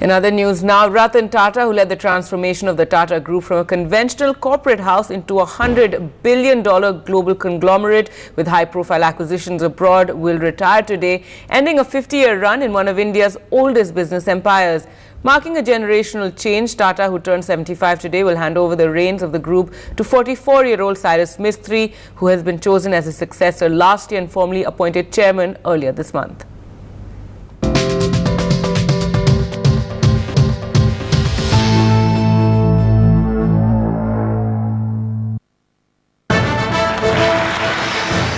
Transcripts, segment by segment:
In other news now, Ratan Tata, who led the transformation of the Tata Group from a conventional corporate house into a $100 billion global conglomerate with high-profile acquisitions abroad, will retire today, ending a 50-year run in one of India's oldest business empires. Marking a generational change, Tata, who turned 75 today, will hand over the reins of the group to 44-year-old Cyrus Mistry, who has been chosen as his successor last year and formally appointed chairman earlier this month.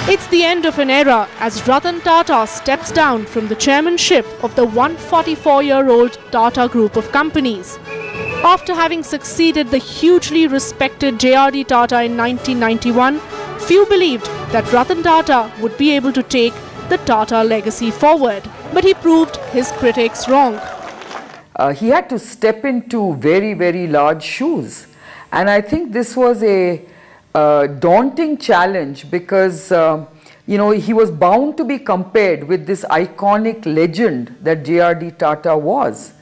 It's the end of an era as Ratan Tata steps down from the chairmanship of the 144-year-old Tata Group of companies. After having succeeded the hugely respected JRD Tata in 1991, few believed that Ratan Tata would be able to take the Tata legacy forward. But he proved his critics wrong. He had to step into very, very large shoes. And I think this was a daunting challenge because, he was bound to be compared with this iconic legend that JRD Tata was.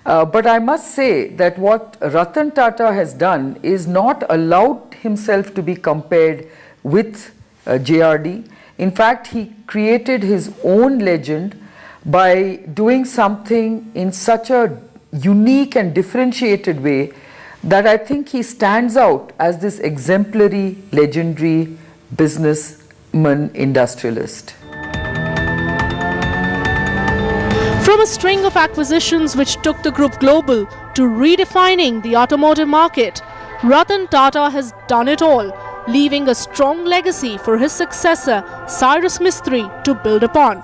But I must say that what Ratan Tata has done is not allowed himself to be compared with JRD. In fact, he created his own legend by doing something in such a unique and differentiated way that I think he stands out as this exemplary, legendary businessman industrialist. From a string of acquisitions which took the group global to redefining the automotive market, Ratan Tata has done it all, leaving a strong legacy for his successor, Cyrus Mistry, to build upon.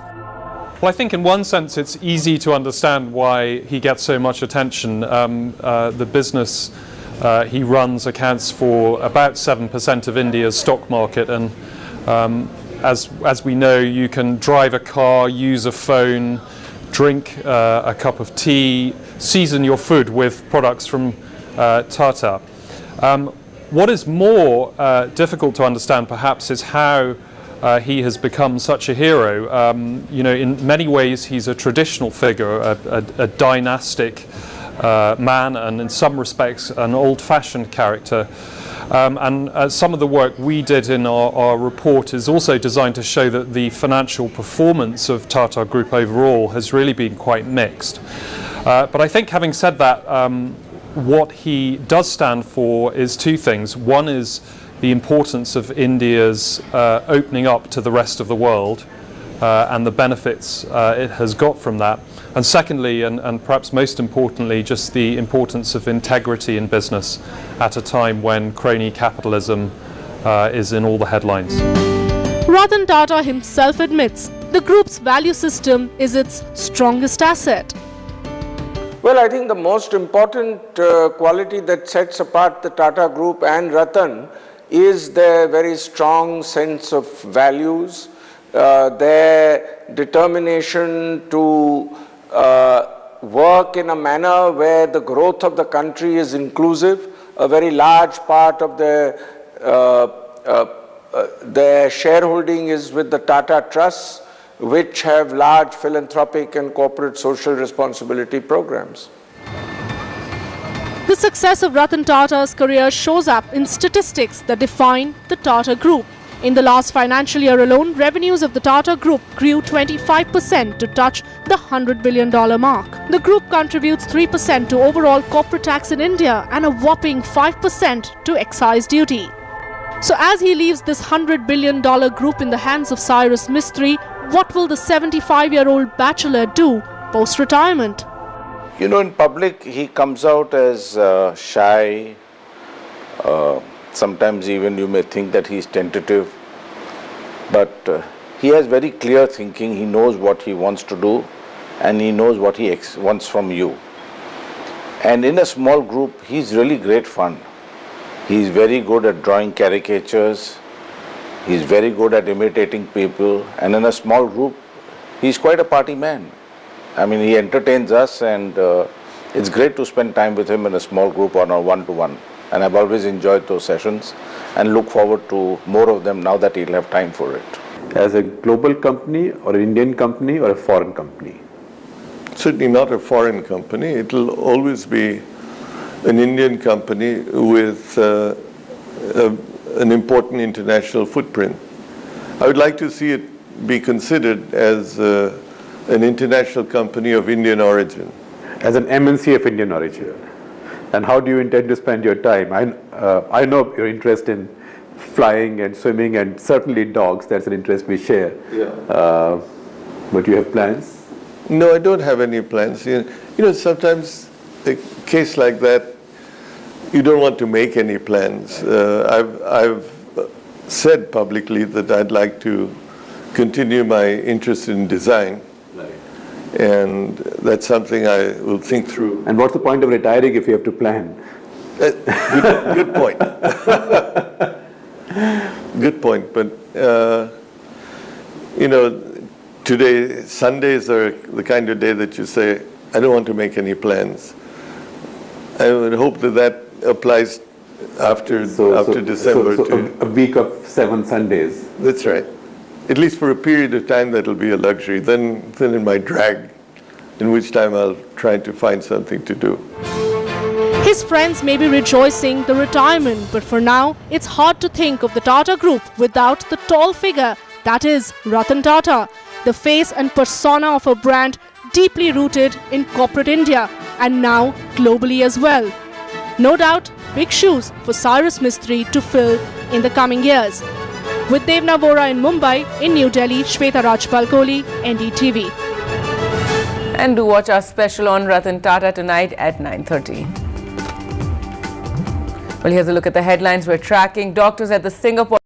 Well, I think in one sense it's easy to understand why he gets so much attention. The business he runs accounts for about 7% of India's stock market, and as we know, you can drive a car, use a phone, drink a cup of tea, season your food with products from Tata. What is more difficult to understand perhaps is how he has become such a hero. In many ways he's a traditional figure, a dynastic man, and in some respects an old-fashioned character. And some of the work we did in our report is also designed to show that the financial performance of Tata Group overall has really been quite mixed. But I think, having said that, what he does stand for is two things. One is the importance of India's opening up to the rest of the world and the benefits it has got from that. And secondly, and perhaps most importantly, just the importance of integrity in business at a time when crony capitalism is in all the headlines. Ratan Tata himself admits the group's value system is its strongest asset. Well, I think the most important quality that sets apart the Tata Group and Ratan is their very strong sense of values, their determination to work in a manner where the growth of the country is inclusive. A very large part of their shareholding is with the Tata Trusts, which have large philanthropic and corporate social responsibility programs. The success of Ratan Tata's career shows up in statistics that define the Tata Group. In the last financial year alone, revenues of the Tata Group grew 25% to touch the $100 billion mark. The group contributes 3% to overall corporate tax in India and a whopping 5% to excise duty. So as he leaves this $100 billion group in the hands of Cyrus Mistry, what will the 75-year-old bachelor do post-retirement? In public he comes out as shy. Sometimes even you may think that he's tentative, but he has very clear thinking. He knows what he wants to do and he knows what he wants from you. And in a small group, he's really great fun. He's very good at drawing caricatures. He's very good at imitating people. And in a small group, he's quite a party man. I mean, he entertains us, and it's great to spend time with him in a small group on a one-to-one. And I've always enjoyed those sessions and look forward to more of them now that he'll have time for it. As a global company or an Indian company or a foreign company? certainly not a foreign company. It will always be an Indian company with an important international footprint. I would like to see it be considered as an international company of Indian origin. As an MNC of Indian origin. And how do you intend to spend your time? I know your interest in flying and swimming and certainly dogs. That's an interest we share. Yeah. But you have plans? No, I don't have any plans. You know, sometimes a case like that, you don't want to make any plans. I've said publicly that I'd like to continue my interest in design. Right. And that's something I will think through. And what's the point of retiring if you have to plan? Good point. Good point. But, you know, today, Sundays are the kind of day that you say, I don't want to make any plans. I would hope that that applies after December. So a week of 7 Sundays. That's right. At least for a period of time, that'll be a luxury. Then it might drag, in which time I'll try to find something to do. His friends may be rejoicing the retirement, but for now, it's hard to think of the Tata Group without the tall figure that is Ratan Tata, the face and persona of a brand deeply rooted in corporate India and now globally as well. No doubt, big shoes for Cyrus Mistry to fill in the coming years. With Devna Vora in Mumbai, in New Delhi, Shweta Rajpal-Kohli, NDTV. And do watch our special on Ratan Tata tonight at 9:30. Well, here's a look at the headlines we're tracking. Doctors at the Singapore